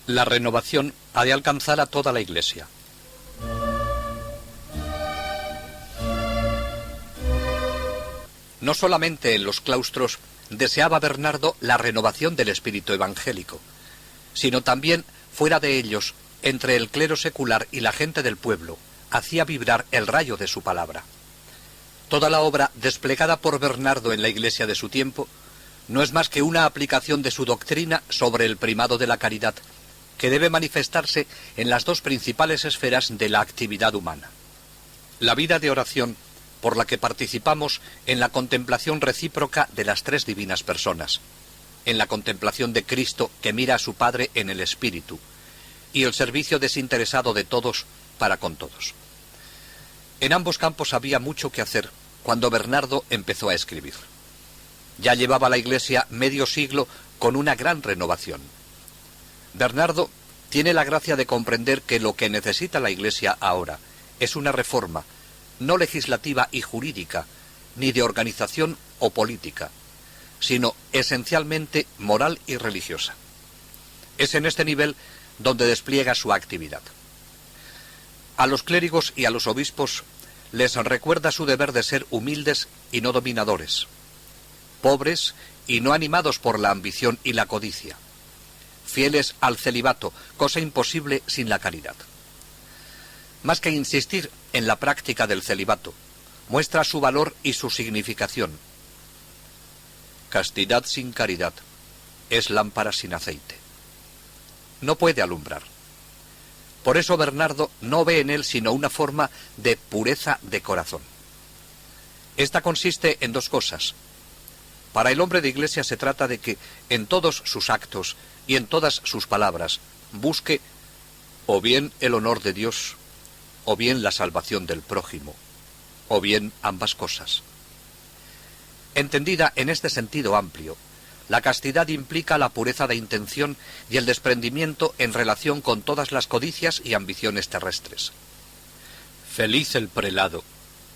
La renovación ha de alcanzar a toda la Iglesia. No solamente en los claustros deseaba Bernardo la renovación del espíritu evangélico, sino también fuera de ellos, entre el clero secular y la gente del pueblo, hacía vibrar el rayo de su palabra. Toda la obra desplegada por Bernardo en la Iglesia de su tiempo no es más que una aplicación de su doctrina sobre el primado de la caridad, que debe manifestarse en las dos principales esferas de la actividad humana. La vida de oración, por la que participamos en la contemplación recíproca de las tres divinas personas, en la contemplación de Cristo que mira a su Padre en el Espíritu, y el servicio desinteresado de todos para con todos. En ambos campos había mucho que hacer cuando Bernardo empezó a escribir. Ya llevaba la Iglesia medio siglo con una gran renovación. Bernardo tiene la gracia de comprender que lo que necesita la Iglesia ahora es una reforma, no legislativa y jurídica, ni de organización o política, sino esencialmente moral y religiosa. Es en este nivel donde despliega su actividad. A los clérigos y a los obispos les recuerda su deber de ser humildes y no dominadores, pobres y no animados por la ambición y la codicia, fieles al celibato, cosa imposible sin la caridad. Más que insistir en la práctica del celibato, muestra su valor y su significación. Castidad sin caridad es lámpara sin aceite. No puede alumbrar. Por eso Bernardo no ve en él sino una forma de pureza de corazón. Esta consiste en dos cosas. Para el hombre de Iglesia se trata de que en todos sus actos y en todas sus palabras busque o bien el honor de Dios, o bien la salvación del prójimo, o bien ambas cosas. Entendida en este sentido amplio, la castidad implica la pureza de intención y el desprendimiento en relación con todas las codicias y ambiciones terrestres. Feliz el prelado,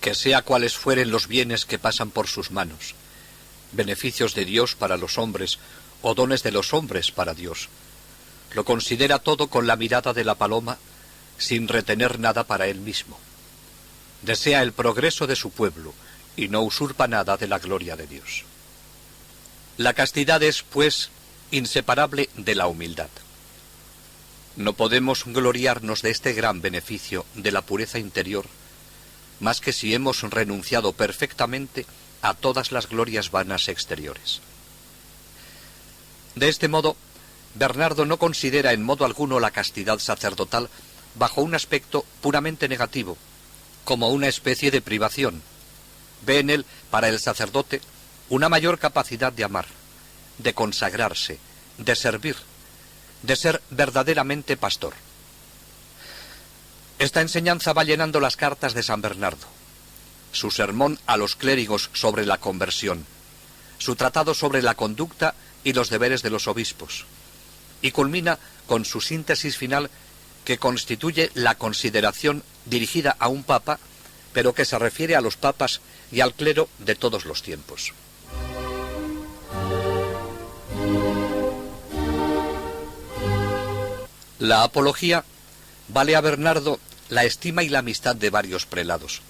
que sea cuales fueren los bienes que pasan por sus manos, beneficios de Dios para los hombres o dones de los hombres para Dios. Lo considera todo con la mirada de la paloma, sin retener nada para él mismo. Desea el progreso de su pueblo y no usurpa nada de la gloria de Dios. La castidad es, pues, inseparable de la humildad. No podemos gloriarnos de este gran beneficio de la pureza interior, más que si hemos renunciado perfectamente a todas las glorias vanas exteriores. De este modo, Bernardo no considera en modo alguno la castidad sacerdotal bajo un aspecto puramente negativo, como una especie de privación. Ve en él, para el sacerdote, una mayor capacidad de amar, de consagrarse, de servir, de ser verdaderamente pastor. Esta enseñanza va llenando las cartas de San Bernardo, su sermón a los clérigos sobre la conversión, su tratado sobre la conducta y los deberes de los obispos, y culmina con su síntesis final que constituye la consideración dirigida a un papa, pero que se refiere a los papas y al clero de todos los tiempos. La apología vale a Bernardo la estima y la amistad de varios prelados.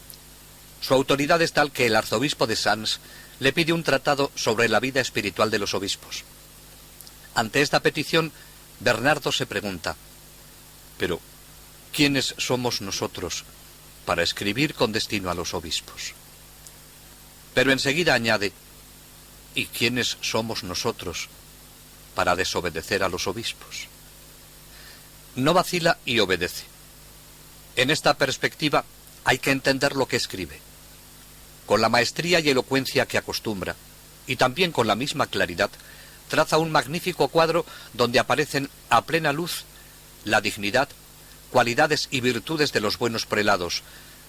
Su autoridad es tal que el arzobispo de Sens le pide un tratado sobre la vida espiritual de los obispos. Ante esta petición, Bernardo se pregunta: pero, ¿quiénes somos nosotros para escribir con destino a los obispos? Pero enseguida añade: ¿y quiénes somos nosotros para desobedecer a los obispos? No vacila y obedece. En esta perspectiva hay que entender lo que escribe. Con la maestría y elocuencia que acostumbra, y también con la misma claridad, traza un magnífico cuadro donde aparecen a plena luz la dignidad, cualidades y virtudes de los buenos prelados,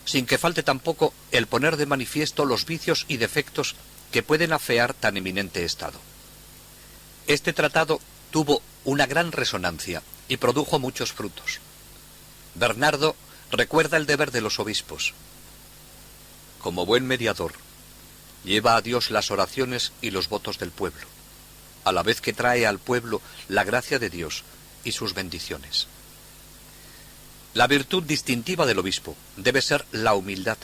sin que falte tampoco el poner de manifiesto los vicios y defectos que pueden afear tan eminente estado. Este tratado tuvo una gran resonancia y produjo muchos frutos. Bernardo recuerda el deber de los obispos. Como buen mediador, lleva a Dios las oraciones y los votos del pueblo, a la vez que trae al pueblo la gracia de Dios y sus bendiciones. La virtud distintiva del obispo debe ser la humildad,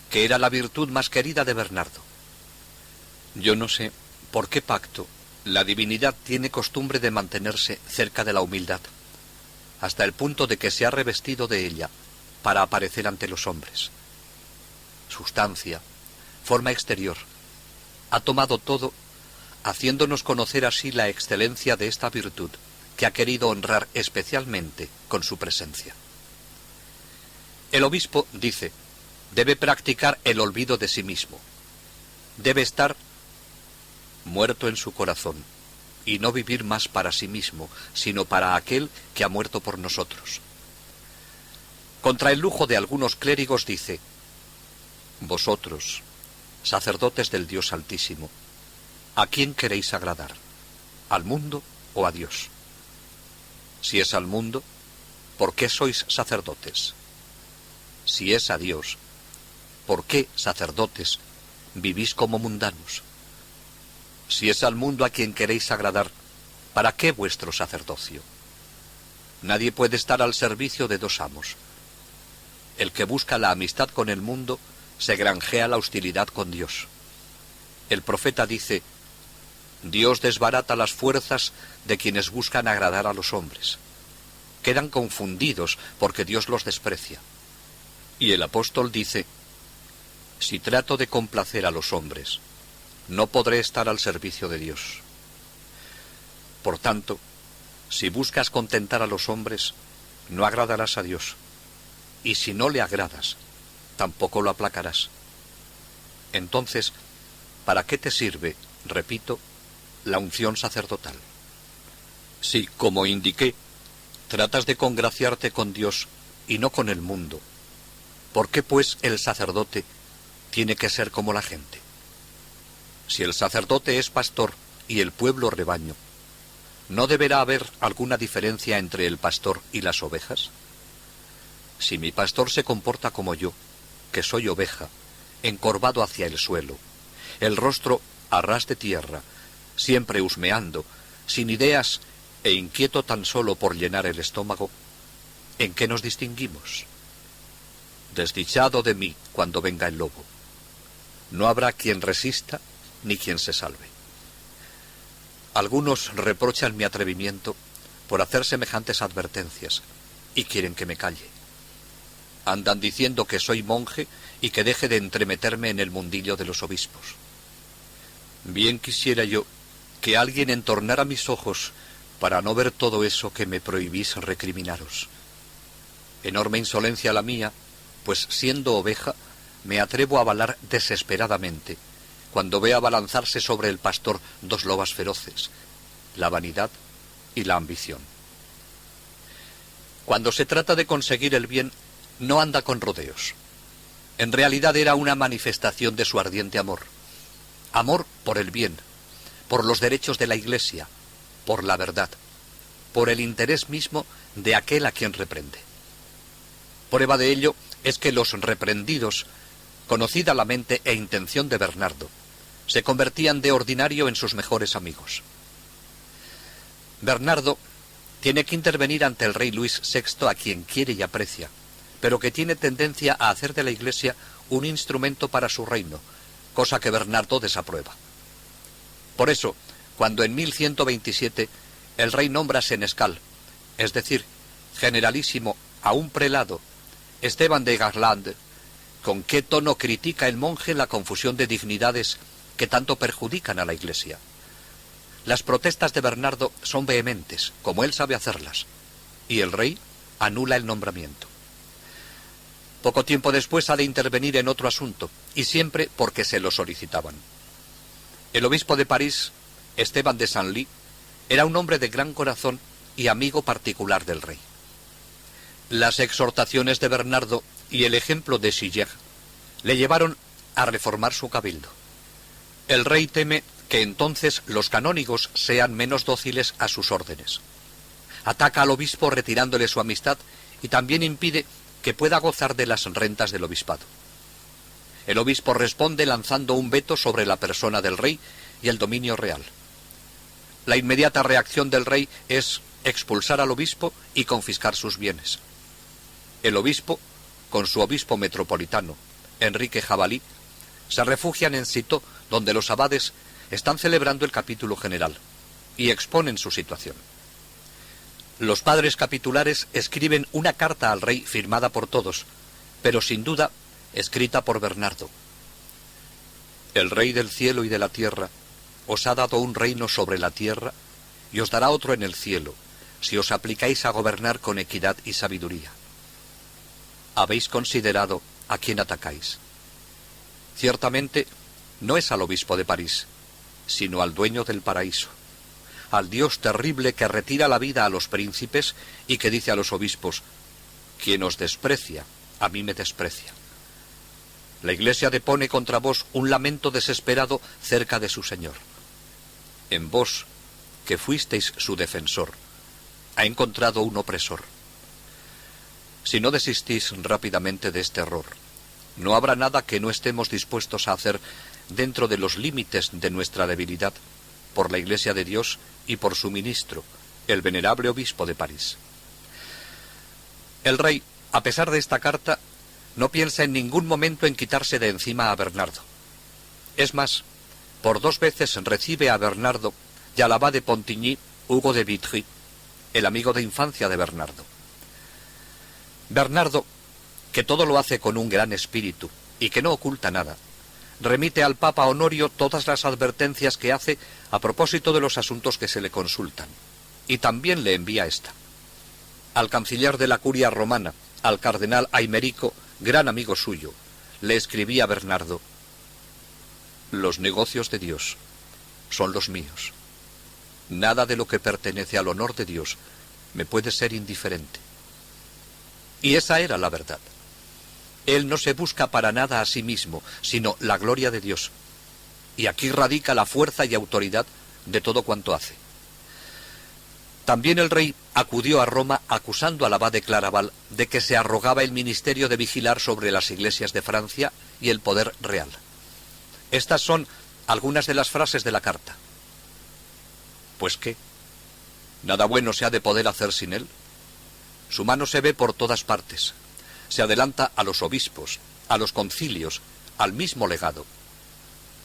que era la virtud más querida de Bernardo. Yo no sé por qué pacto la divinidad tiene costumbre de mantenerse cerca de la humildad, hasta el punto de que se ha revestido de ella para aparecer ante los hombres. Sustancia, forma exterior, ha tomado todo, haciéndonos conocer así la excelencia de esta virtud que ha querido honrar especialmente con su presencia. El obispo, dice, debe practicar el olvido de sí mismo. Debe estar muerto en su corazón y no vivir más para sí mismo, sino para aquel que ha muerto por nosotros. Contra el lujo de algunos clérigos dice: vosotros, sacerdotes del Dios Altísimo, ¿a quién queréis agradar? ¿Al mundo o a Dios? Si es al mundo, ¿por qué sois sacerdotes? Si es a Dios, ¿por qué, sacerdotes, vivís como mundanos? Si es al mundo a quien queréis agradar, ¿para qué vuestro sacerdocio? Nadie puede estar al servicio de dos amos. El que busca la amistad con el mundo se granjea la hostilidad con Dios. El profeta dice: Dios desbarata las fuerzas de quienes buscan agradar a los hombres. Quedan confundidos porque Dios los desprecia. Y el apóstol dice: si trato de complacer a los hombres, no podré estar al servicio de Dios. Por tanto, si buscas contentar a los hombres, no agradarás a Dios. Y si no le agradas, tampoco lo aplacarás. Entonces, ¿para qué te sirve, repito, la unción sacerdotal? Si, como indiqué, tratas de congraciarte con Dios y no con el mundo, ¿por qué pues el sacerdote tiene que ser como la gente? Si el sacerdote es pastor y el pueblo rebaño, ¿no deberá haber alguna diferencia entre el pastor y las ovejas? Si mi pastor se comporta como yo, que soy oveja, encorvado hacia el suelo, el rostro a ras de tierra, siempre husmeando, sin ideas e inquieto tan solo por llenar el estómago, ¿en qué nos distinguimos? Desdichado de mí cuando venga el lobo. No habrá quien resista ni quien se salve. Algunos reprochan mi atrevimiento por hacer semejantes advertencias y quieren que me calle. Andan diciendo que soy monje y que deje de entremeterme en el mundillo de los obispos. Bien quisiera yo que alguien entornara mis ojos para no ver todo eso que me prohibís recriminaros. Enorme insolencia la mía, pues siendo oveja me atrevo a avalar desesperadamente cuando veo abalanzarse sobre el pastor dos lobas feroces, la vanidad y la ambición. Cuando se trata de conseguir el bien, no anda con rodeos. En realidad era una manifestación de su ardiente amor. Amor por el bien, por los derechos de la Iglesia, por la verdad, por el interés mismo de aquel a quien reprende. Prueba de ello es que los reprendidos, conocida la mente e intención de Bernardo, se convertían de ordinario en sus mejores amigos. Bernardo tiene que intervenir ante el rey Luis VI, a quien quiere y aprecia, pero que tiene tendencia a hacer de la Iglesia un instrumento para su reino, cosa que Bernardo desaprueba. Por eso, cuando en 1127 el rey nombra senescal, es decir, generalísimo, a un prelado, Esteban de Garlande, con qué tono critica el monje la confusión de dignidades que tanto perjudican a la Iglesia. Las protestas de Bernardo son vehementes, como él sabe hacerlas, y el rey anula el nombramiento. Poco tiempo después ha de intervenir en otro asunto, y siempre porque se lo solicitaban. El obispo de París, Esteban de Senlis, era un hombre de gran corazón y amigo particular del rey. Las exhortaciones de Bernardo y el ejemplo de Sieyès le llevaron a reformar su cabildo. El rey teme que entonces los canónigos sean menos dóciles a sus órdenes. Ataca al obispo retirándole su amistad y también impide que pueda gozar de las rentas del obispado. El obispo responde lanzando un veto sobre la persona del rey y el dominio real. La inmediata reacción del rey es expulsar al obispo y confiscar sus bienes. El obispo, con su obispo metropolitano, Enrique Jabalí, se refugian en Citeaux, donde los abades están celebrando el capítulo general y exponen su situación. Los padres capitulares escriben una carta al rey firmada por todos, pero sin duda escrita por Bernardo. El rey del cielo y de la tierra os ha dado un reino sobre la tierra y os dará otro en el cielo, si os aplicáis a gobernar con equidad y sabiduría. ¿Habéis considerado a quién atacáis? Ciertamente no es al obispo de París, sino al dueño del paraíso, al Dios terrible que retira la vida a los príncipes y que dice a los obispos: quien os desprecia, a mí me desprecia. La Iglesia depone contra vos un lamento desesperado cerca de su Señor. En vos, que fuisteis su defensor, ha encontrado un opresor. Si no desistís rápidamente de este error, no habrá nada que no estemos dispuestos a hacer dentro de los límites de nuestra debilidad, por la Iglesia de Dios y por su ministro, el venerable obispo de París. El rey, a pesar de esta carta, no piensa en ningún momento en quitarse de encima a Bernardo. Es más, por 2 veces recibe a Bernardo y al abad de Pontigny, Hugo de Vitry, el amigo de infancia de Bernardo. Bernardo, que todo lo hace con un gran espíritu y que no oculta nada, remite al Papa Honorio todas las advertencias que hace a propósito de los asuntos que se le consultan, y también le envía esta. Al canciller de la curia romana, al cardenal Aimerico, gran amigo suyo, le escribía Bernardo: los negocios de Dios son los míos. Nada de lo que pertenece al honor de Dios me puede ser indiferente. Y esa era la verdad. Él no se busca para nada a sí mismo, sino la gloria de Dios. Y aquí radica la fuerza y autoridad de todo cuanto hace. También el rey acudió a Roma acusando al abad de Claraval de que se arrogaba el ministerio de vigilar sobre las iglesias de Francia y el poder real. Estas son algunas de las frases de la carta. ¿Pues qué? ¿Nada bueno se ha de poder hacer sin él? Su mano se ve por todas partes. Se adelanta a los obispos, a los concilios, al mismo legado.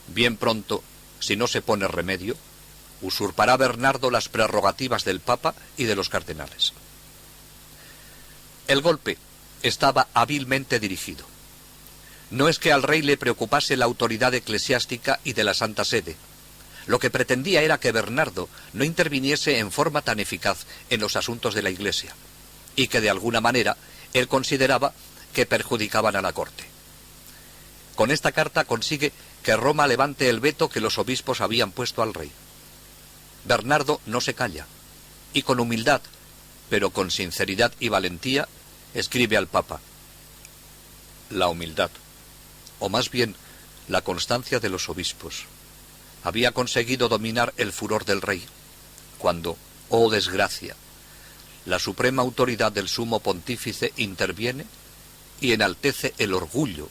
Bien pronto, si no se pone remedio, usurpará Bernardo las prerrogativas del Papa y de los cardenales. El golpe estaba hábilmente dirigido. No es que al rey le preocupase la autoridad eclesiástica y de la Santa Sede. Lo que pretendía era que Bernardo no interviniese en forma tan eficaz en los asuntos de la Iglesia, y que de alguna manera él consideraba que perjudicaban a la corte. Con esta carta consigue que Roma levante el veto que los obispos habían puesto al rey. Bernardo no se calla, y con humildad, pero con sinceridad y valentía, escribe al Papa: la humildad, o más bien la constancia de los obispos, había conseguido dominar el furor del rey, cuando, oh desgracia, la suprema autoridad del sumo pontífice interviene y enaltece el orgullo,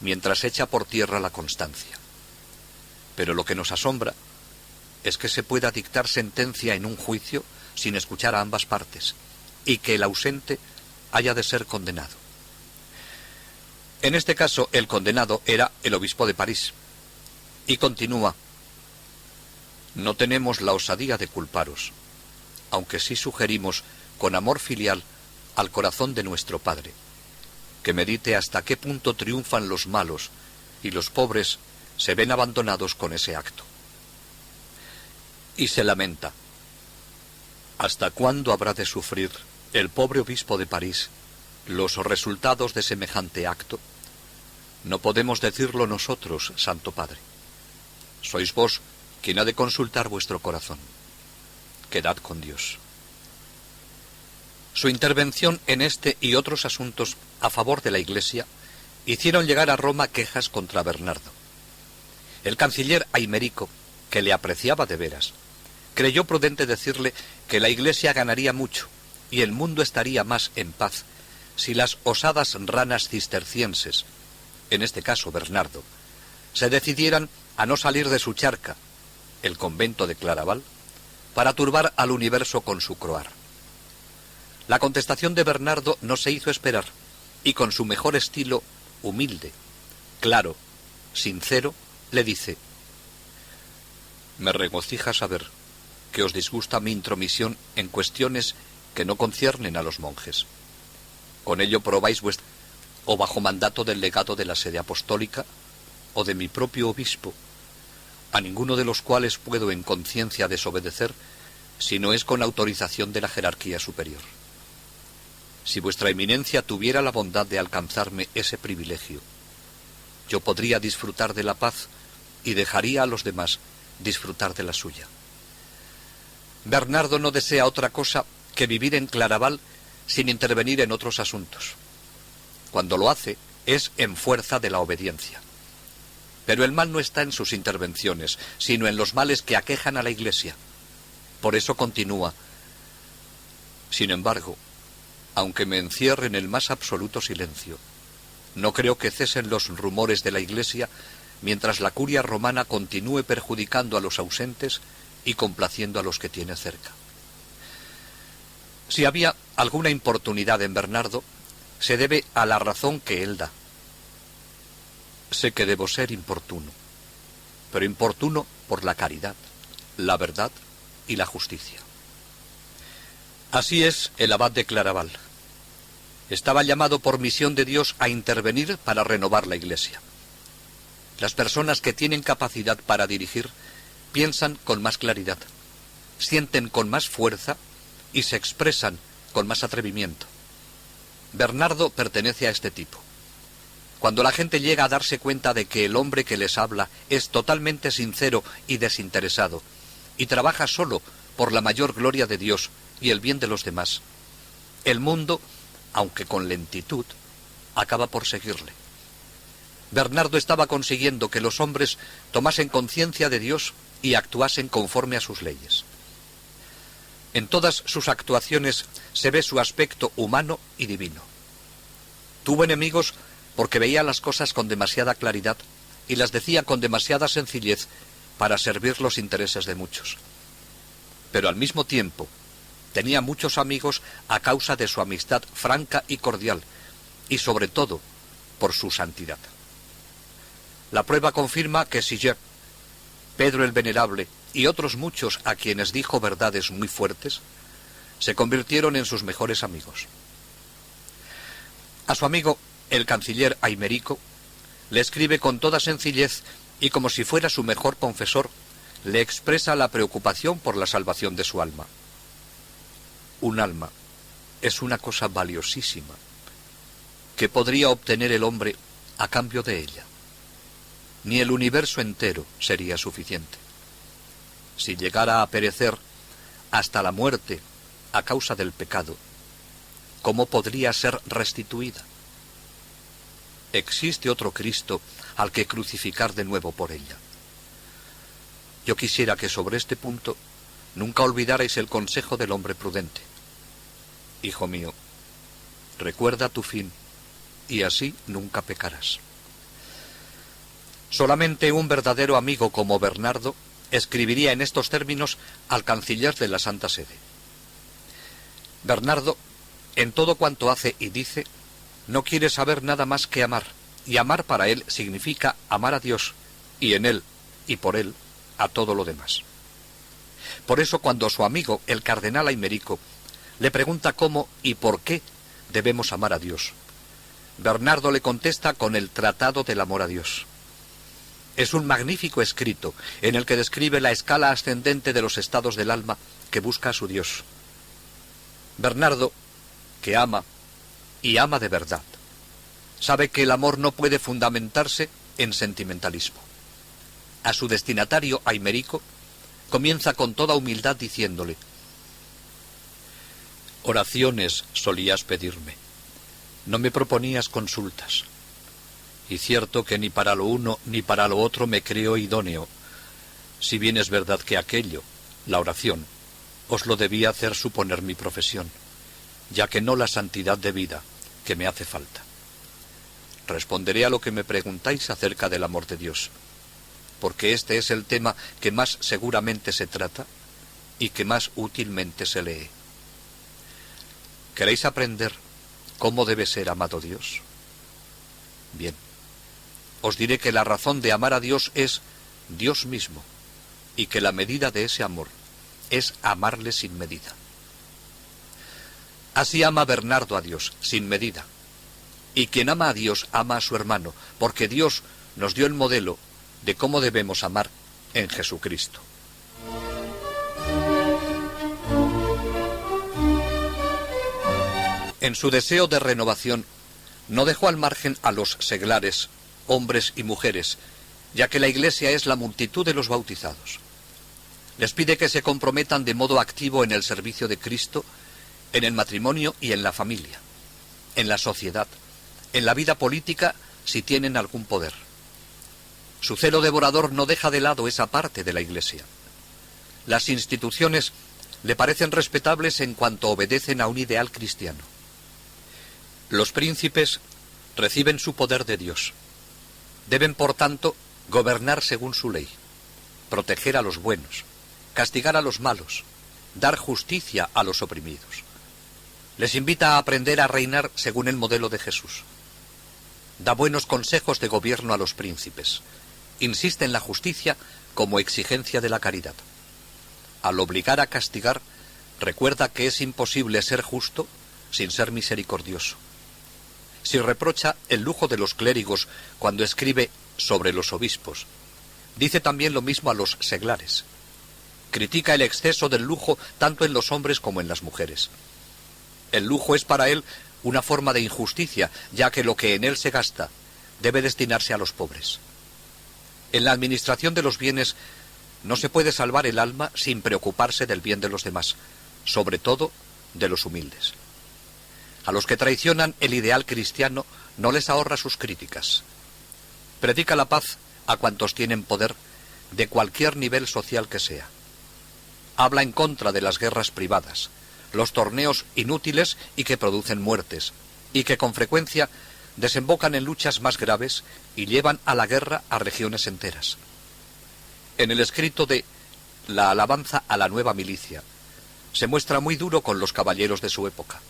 mientras echa por tierra la constancia. Pero lo que nos asombra es que se pueda dictar sentencia en un juicio sin escuchar a ambas partes, y que el ausente haya de ser condenado. En este caso, el condenado era el obispo de París. Y continúa: no tenemos la osadía de culparos, aunque sí sugerimos con amor filial al corazón de nuestro Padre, que medite hasta qué punto triunfan los malos y los pobres se ven abandonados con ese acto. Y se lamenta: ¿hasta cuándo habrá de sufrir el pobre obispo de París los resultados de semejante acto? No podemos decirlo nosotros, Santo Padre. Sois vos quien ha de consultar vuestro corazón. Quedad con Dios. Su intervención en este y otros asuntos a favor de la Iglesia hicieron llegar a Roma quejas contra Bernardo. El canciller Aimerico, que le apreciaba de veras, creyó prudente decirle que la Iglesia ganaría mucho y el mundo estaría más en paz si las osadas ranas cistercienses, en este caso Bernardo, se decidieran a no salir de su charca, el convento de Claraval, para turbar al universo con su croar. La contestación de Bernardo no se hizo esperar, y con su mejor estilo, humilde, claro, sincero, le dice: «Me regocija saber que os disgusta mi intromisión en cuestiones que no conciernen a los monjes. Con ello probáis vuestra... o bajo mandato del legado de la sede apostólica, o de mi propio obispo, a ninguno de los cuales puedo en conciencia desobedecer, si no es con autorización de la jerarquía superior. Si vuestra eminencia tuviera la bondad de alcanzarme ese privilegio, yo podría disfrutar de la paz y dejaría a los demás disfrutar de la suya». Bernardo no desea otra cosa que vivir en Claraval sin intervenir en otros asuntos. Cuando lo hace, es en fuerza de la obediencia. Pero el mal no está en sus intervenciones, sino en los males que aquejan a la Iglesia. Por eso continúa: «Sin embargo, aunque me encierre en el más absoluto silencio, no creo que cesen los rumores de la Iglesia mientras la curia romana continúe perjudicando a los ausentes y complaciendo a los que tiene cerca». Si había alguna importunidad en Bernardo, se debe a la razón que él da. «Sé que debo ser importuno, pero importuno por la caridad, la verdad y la justicia». Así es el abad de Claraval. Estaba llamado por misión de Dios a intervenir para renovar la Iglesia. Las personas que tienen capacidad para dirigir piensan con más claridad, sienten con más fuerza y se expresan con más atrevimiento. Bernardo pertenece a este tipo. Cuando la gente llega a darse cuenta de que el hombre que les habla es totalmente sincero y desinteresado, y trabaja solo por la mayor gloria de Dios y el bien de los demás, el mundo, aunque con lentitud, acaba por seguirle. Bernardo estaba consiguiendo que los hombres tomasen conciencia de Dios y actuasen conforme a sus leyes. En todas sus actuaciones se ve su aspecto humano y divino. Tuvo enemigos porque veía las cosas con demasiada claridad y las decía con demasiada sencillez para servir los intereses de muchos. Pero al mismo tiempo tenía muchos amigos a causa de su amistad franca y cordial, y sobre todo por su santidad. La prueba confirma que Siller, Pedro el Venerable y otros muchos a quienes dijo verdades muy fuertes, se convirtieron en sus mejores amigos. A su amigo, el canciller Aimerico, le escribe con toda sencillez y como si fuera su mejor confesor, le expresa la preocupación por la salvación de su alma. Un alma es una cosa valiosísima que podría obtener el hombre a cambio de ella. Ni el universo entero sería suficiente. Si llegara a perecer hasta la muerte a causa del pecado, ¿cómo podría ser restituida? Existe otro Cristo al que crucificar de nuevo por ella. Yo quisiera que sobre este punto nunca olvidarais el consejo del hombre prudente. Hijo mío, recuerda tu fin y así nunca pecarás. Solamente un verdadero amigo como Bernardo escribiría en estos términos al canciller de la Santa Sede. Bernardo, en todo cuanto hace y dice, no quiere saber nada más que amar, y amar para él significa amar a Dios, y en él, y por él, a todo lo demás. Por eso cuando su amigo, el cardenal Aimerico, le pregunta cómo y por qué debemos amar a Dios, Bernardo le contesta con el Tratado del Amor a Dios. Es un magnífico escrito en el que describe la escala ascendente de los estados del alma que busca a su Dios. Bernardo, que ama, y ama de verdad, sabe que el amor no puede fundamentarse en sentimentalismo. A su destinatario Aimerico comienza con toda humildad diciéndole: oraciones solías pedirme, no me proponías consultas. Y cierto que ni para lo uno ni para lo otro me creo idóneo, si bien es verdad que aquello, la oración, os lo debía hacer suponer mi profesión, ya que no la santidad de vida que me hace falta. Responderé a lo que me preguntáis acerca del amor de Dios, porque este es el tema que más seguramente se trata y que más útilmente se lee. ¿Queréis aprender cómo debe ser amado Dios? Bien, os diré que la razón de amar a Dios es Dios mismo, y que la medida de ese amor es amarle sin medida. Así ama Bernardo a Dios, sin medida. Y quien ama a Dios ama a su hermano, porque Dios nos dio el modelo de cómo debemos amar en Jesucristo. En su deseo de renovación, no dejó al margen a los seglares, hombres y mujeres, ya que la Iglesia es la multitud de los bautizados. Les pide que se comprometan de modo activo en el servicio de Cristo, en el matrimonio y en la familia, en la sociedad, en la vida política si tienen algún poder. Su celo devorador no deja de lado esa parte de la Iglesia. Las instituciones le parecen respetables en cuanto obedecen a un ideal cristiano. Los príncipes reciben su poder de Dios. Deben, por tanto, gobernar según su ley, proteger a los buenos, castigar a los malos, dar justicia a los oprimidos. Les invita a aprender a reinar según el modelo de Jesús. Da buenos consejos de gobierno a los príncipes. Insiste en la justicia como exigencia de la caridad. Al obligar a castigar, recuerda que es imposible ser justo sin ser misericordioso. Si reprocha el lujo de los clérigos cuando escribe sobre los obispos, dice también lo mismo a los seglares. Critica el exceso del lujo tanto en los hombres como en las mujeres. El lujo es para él una forma de injusticia, ya que lo que en él se gasta debe destinarse a los pobres. En la administración de los bienes no se puede salvar el alma sin preocuparse del bien de los demás, sobre todo de los humildes. A los que traicionan el ideal cristiano no les ahorra sus críticas. Predica la paz a cuantos tienen poder, de cualquier nivel social que sea. Habla en contra de las guerras privadas, los torneos inútiles y que producen muertes, y que con frecuencia desembocan en luchas más graves y llevan a la guerra a regiones enteras. En el escrito de La alabanza a la nueva milicia, se muestra muy duro con los caballeros de su época.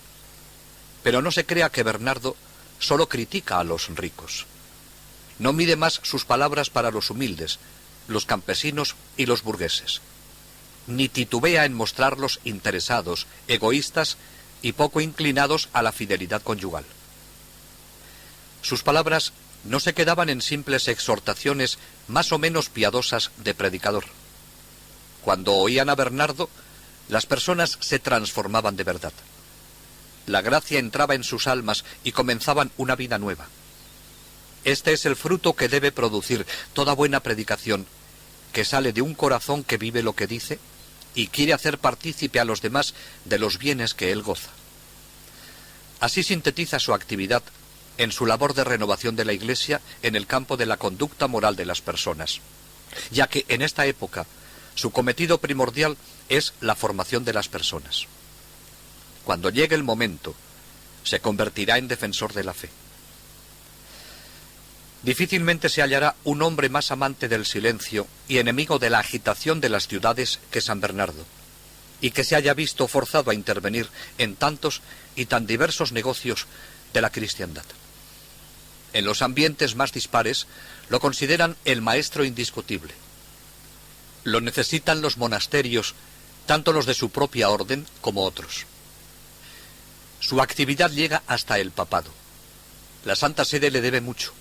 Pero no se crea que Bernardo solo critica a los ricos. No mide más sus palabras para los humildes, los campesinos y los burgueses. Ni titubea en mostrarlos interesados, egoístas y poco inclinados a la fidelidad conyugal. Sus palabras no se quedaban en simples exhortaciones más o menos piadosas de predicador. Cuando oían a Bernardo, las personas se transformaban de verdad. La gracia entraba en sus almas y comenzaban una vida nueva. Este es el fruto que debe producir toda buena predicación, que sale de un corazón que vive lo que dice y quiere hacer partícipe a los demás de los bienes que él goza. Así sintetiza su actividad en su labor de renovación de la Iglesia en el campo de la conducta moral de las personas, ya que en esta época su cometido primordial es la formación de las personas. Cuando llegue el momento, se convertirá en defensor de la fe. Difícilmente se hallará un hombre más amante del silencio y enemigo de la agitación de las ciudades que San Bernardo, y que se haya visto forzado a intervenir en tantos y tan diversos negocios de la cristiandad. En los ambientes más dispares lo consideran el maestro indiscutible. Lo necesitan los monasterios, tanto los de su propia orden como otros. Su actividad llega hasta el papado. La Santa Sede le debe mucho,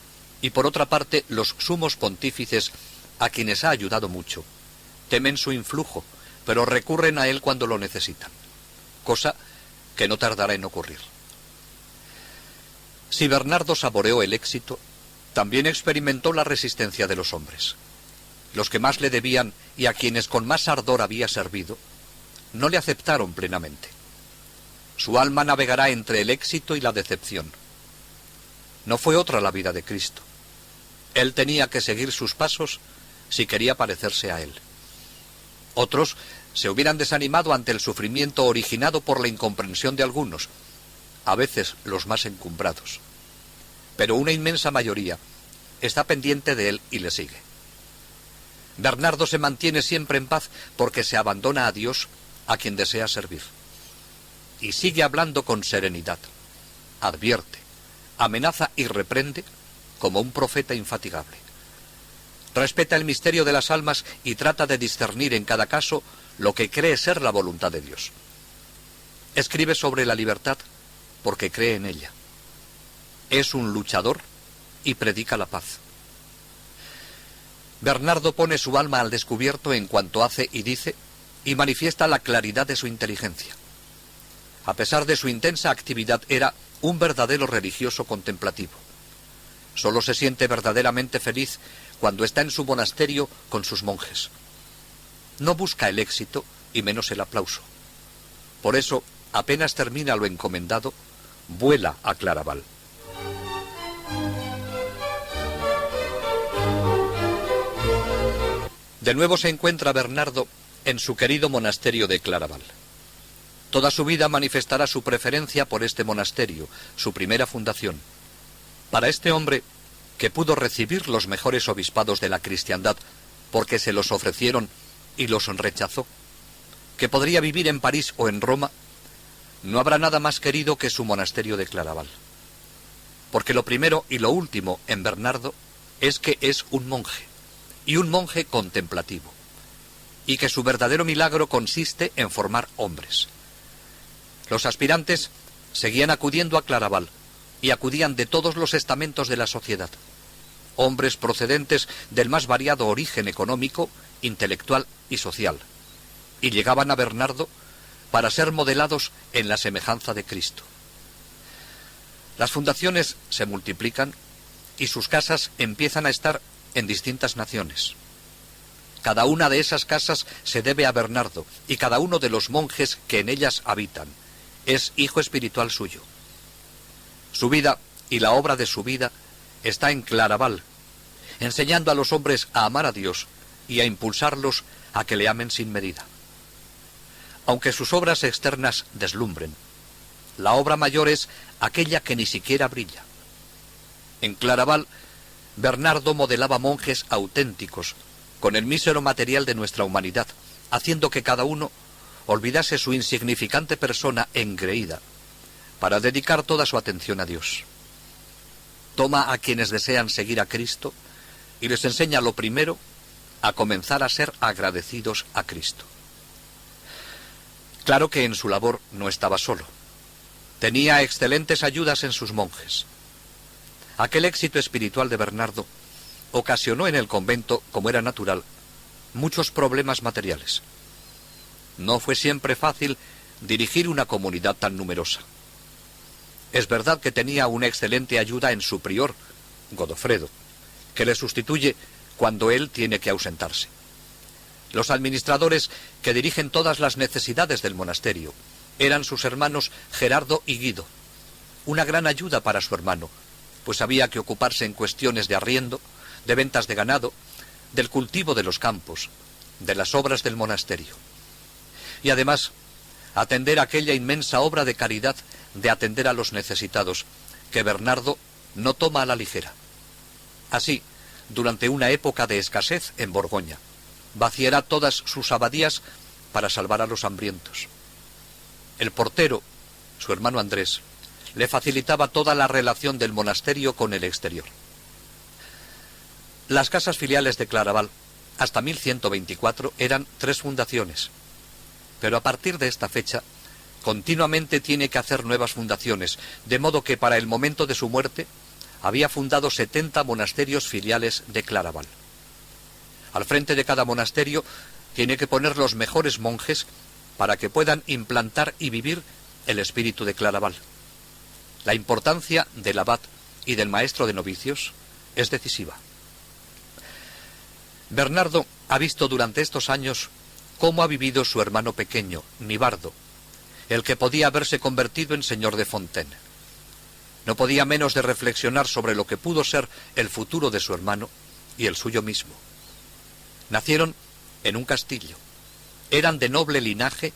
y por otra parte los sumos pontífices, a quienes ha ayudado mucho, temen su influjo, pero recurren a él cuando lo necesitan, cosa que no tardará en ocurrir. Si Bernardo saboreó el éxito, también experimentó la resistencia de los hombres. Los que más le debían y a quienes con más ardor había servido, no le aceptaron plenamente. Su alma navegará entre el éxito y la decepción. No fue otra la vida de Cristo. Él tenía que seguir sus pasos si quería parecerse a él. Otros se hubieran desanimado ante el sufrimiento originado por la incomprensión de algunos, a veces los más encumbrados. Pero una inmensa mayoría está pendiente de él y le sigue. Bernardo se mantiene siempre en paz porque se abandona a Dios, a quien desea servir. y sigue hablando con serenidad. Advierte, amenaza y reprende como un profeta infatigable. Respeta el misterio de las almas y trata de discernir en cada caso lo que cree ser la voluntad de Dios. Escribe sobre la libertad porque cree en ella. Es un luchador y predica la paz. Bernardo pone su alma al descubierto en cuanto hace y dice, y manifiesta la claridad de su inteligencia. A pesar de su intensa actividad, era un verdadero religioso contemplativo. Solo se siente verdaderamente feliz cuando está en su monasterio con sus monjes. No busca el éxito y menos el aplauso. Por eso, apenas termina lo encomendado, vuela a Claraval. De nuevo se encuentra Bernardo en su querido monasterio de Claraval. Toda su vida manifestará su preferencia por este monasterio, su primera fundación. Para este hombre, que pudo recibir los mejores obispados de la cristiandad porque se los ofrecieron y los rechazó, que podría vivir en París o en Roma, no habrá nada más querido que su monasterio de Claraval. Porque lo primero y lo último en Bernardo es que es un monje, y un monje contemplativo, y que su verdadero milagro consiste en formar hombres. Los aspirantes seguían acudiendo a Claraval, y acudían de todos los estamentos de la sociedad, hombres procedentes del más variado origen económico, intelectual y social, y llegaban a Bernardo para ser modelados en la semejanza de Cristo. Las fundaciones se multiplican y sus casas empiezan a estar en distintas naciones. Cada una de esas casas se debe a Bernardo, y cada uno de los monjes que en ellas habitan es hijo espiritual suyo. Su vida y la obra de su vida está en Claraval, enseñando a los hombres a amar a Dios y a impulsarlos a que le amen sin medida. Aunque sus obras externas deslumbren, la obra mayor es aquella que ni siquiera brilla. En Claraval, Bernardo modelaba monjes auténticos, con el mísero material de nuestra humanidad, haciendo que cada uno olvidase su insignificante persona engreída, para dedicar toda su atención a Dios. Toma a quienes desean seguir a Cristo y les enseña lo primero, a comenzar a ser agradecidos a Cristo. Claro que en su labor no estaba solo. Tenía excelentes ayudas en sus monjes. Aquel éxito espiritual de Bernardo ocasionó en el convento, como era natural, muchos problemas materiales. No fue siempre fácil dirigir una comunidad tan numerosa. Es verdad que tenía una excelente ayuda en su prior, Godofredo, que le sustituye cuando él tiene que ausentarse. Los administradores que dirigen todas las necesidades del monasterio eran sus hermanos Gerardo y Guido, una gran ayuda para su hermano, pues había que ocuparse en cuestiones de arriendo, de ventas de ganado, del cultivo de los campos, de las obras del monasterio. Y además, atender aquella inmensa obra de caridad de atender a los necesitados, que Bernardo no toma a la ligera. Así, durante una época de escasez en Borgoña, vaciará todas sus abadías para salvar a los hambrientos. El portero, su hermano Andrés, le facilitaba toda la relación del monasterio con el exterior. Las casas filiales de Claraval, hasta 1124, eran 3 fundaciones, pero a partir de esta fecha, continuamente tiene que hacer nuevas fundaciones, de modo que para el momento de su muerte había fundado 70 monasterios filiales de Claraval. Al frente de cada monasterio tiene que poner los mejores monjes para que puedan implantar y vivir el espíritu de Claraval. La importancia del abad y del maestro de novicios es decisiva. Bernardo ha visto durante estos años cómo ha vivido su hermano pequeño, Nibardo, el que podía haberse convertido en señor de Fontaine. No podía menos de reflexionar sobre lo que pudo ser el futuro de su hermano y el suyo mismo. Nacieron en un castillo, eran de noble linaje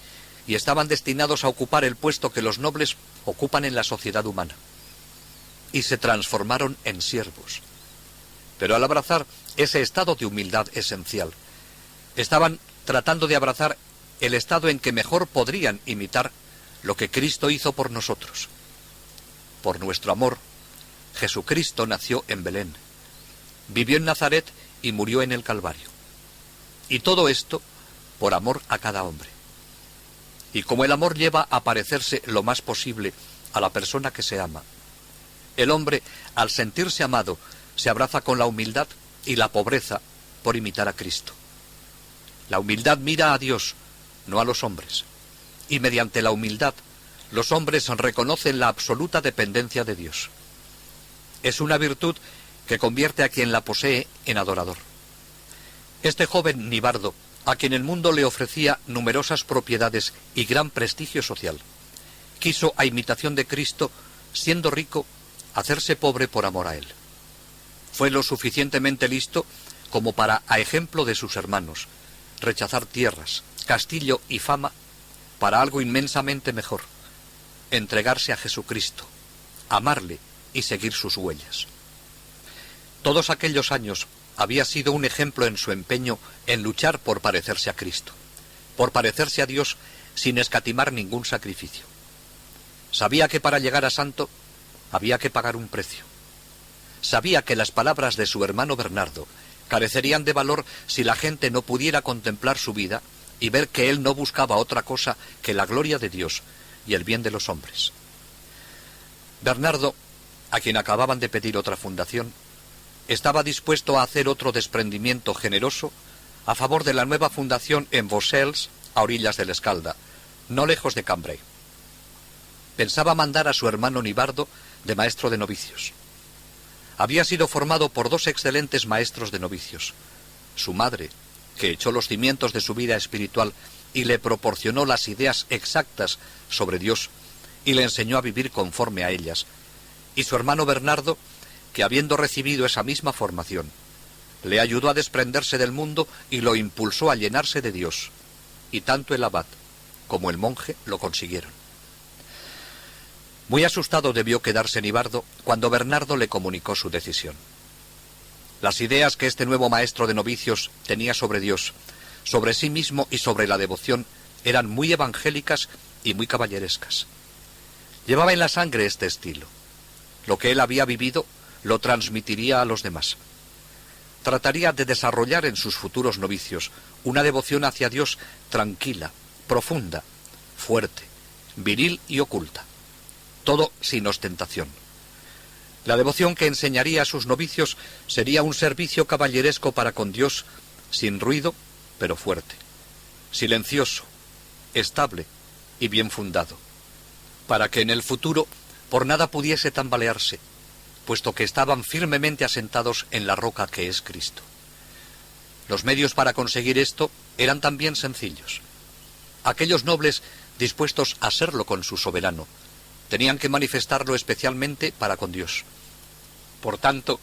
y estaban destinados a ocupar el puesto que los nobles ocupan en la sociedad humana. Y se transformaron en siervos. Pero al abrazar ese estado de humildad esencial, estaban tratando de abrazar el estado en que mejor podrían imitar lo que Cristo hizo por nosotros. Por nuestro amor, Jesucristo nació en Belén, vivió en Nazaret y murió en el Calvario. Y todo esto por amor a cada hombre. Y como el amor lleva a parecerse lo más posible a la persona que se ama, el hombre, al sentirse amado, se abraza con la humildad y la pobreza por imitar a Cristo. La humildad mira a Dios, no a los hombres, y mediante la humildad los hombres reconocen la absoluta dependencia de Dios. Es una virtud que convierte a quien la posee en adorador. Este joven Nibardo, a quien el mundo le ofrecía numerosas propiedades y gran prestigio social, quiso, a imitación de Cristo, siendo rico, hacerse pobre por amor a él. Fue lo suficientemente listo como para, a ejemplo de sus hermanos, rechazar tierras, castillo y fama para algo inmensamente mejor: entregarse a Jesucristo, amarle y seguir sus huellas. Todos aquellos años había sido un ejemplo en su empeño en luchar por parecerse a Cristo, por parecerse a Dios sin escatimar ningún sacrificio. Sabía que para llegar a santo había que pagar un precio. Sabía que las palabras de su hermano Bernardo carecerían de valor si la gente no pudiera contemplar su vida y ver que él no buscaba otra cosa que la gloria de Dios y el bien de los hombres. Bernardo, a quien acababan de pedir otra fundación, estaba dispuesto a hacer otro desprendimiento generoso a favor de la nueva fundación en Vaucelles, a orillas del Escalda, no lejos de Cambrai. Pensaba mandar a su hermano Nibardo de maestro de novicios. Había sido formado por dos excelentes maestros de novicios: su madre, que echó los cimientos de su vida espiritual y le proporcionó las ideas exactas sobre Dios y le enseñó a vivir conforme a ellas, y su hermano Bernardo, que habiendo recibido esa misma formación, le ayudó a desprenderse del mundo y lo impulsó a llenarse de Dios, y tanto el abad como el monje lo consiguieron. Muy asustado debió quedarse Nibardo cuando Bernardo le comunicó su decisión. Las ideas que este nuevo maestro de novicios tenía sobre Dios, sobre sí mismo y sobre la devoción eran muy evangélicas y muy caballerescas. Llevaba en la sangre este estilo. Lo que él había vivido lo transmitiría a los demás. Trataría de desarrollar en sus futuros novicios una devoción hacia Dios tranquila, profunda, fuerte, viril y oculta. Todo sin ostentación. La devoción que enseñaría a sus novicios sería un servicio caballeresco para con Dios, sin ruido, pero fuerte, silencioso, estable y bien fundado, para que en el futuro por nada pudiese tambalearse, puesto que estaban firmemente asentados en la roca que es Cristo. Los medios para conseguir esto eran también sencillos. Aquellos nobles dispuestos a serlo con su soberano tenían que manifestarlo especialmente para con Dios. Por tanto,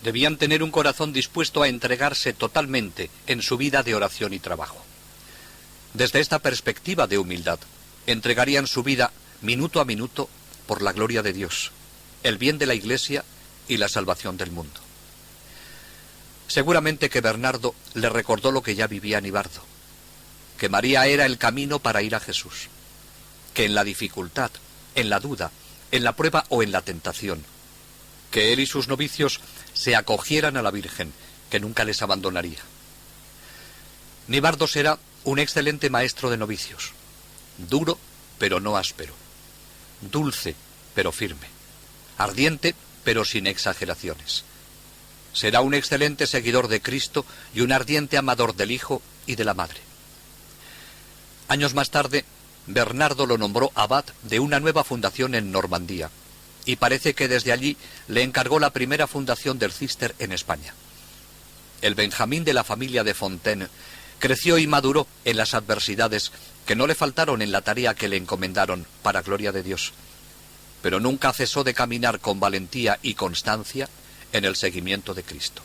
debían tener un corazón dispuesto a entregarse totalmente en su vida de oración y trabajo. Desde esta perspectiva de humildad, entregarían su vida minuto a minuto por la gloria de Dios, el bien de la Iglesia y la salvación del mundo. Seguramente que Bernardo le recordó lo que ya vivía Nibardo, que María era el camino para ir a Jesús, que en la dificultad, en la duda, en la prueba o en la tentación, que él y sus novicios se acogieran a la Virgen, que nunca les abandonaría. Nibardo será un excelente maestro de novicios, duro pero no áspero, dulce pero firme, ardiente pero sin exageraciones. Será un excelente seguidor de Cristo y un ardiente amador del Hijo y de la Madre. Años más tarde, Bernardo lo nombró abad de una nueva fundación en Normandía, y parece que desde allí le encargó la primera fundación del Císter en España. El Benjamín de la familia de Fontaine creció y maduró en las adversidades que no le faltaron en la tarea que le encomendaron para gloria de Dios, pero nunca cesó de caminar con valentía y constancia en el seguimiento de Cristo.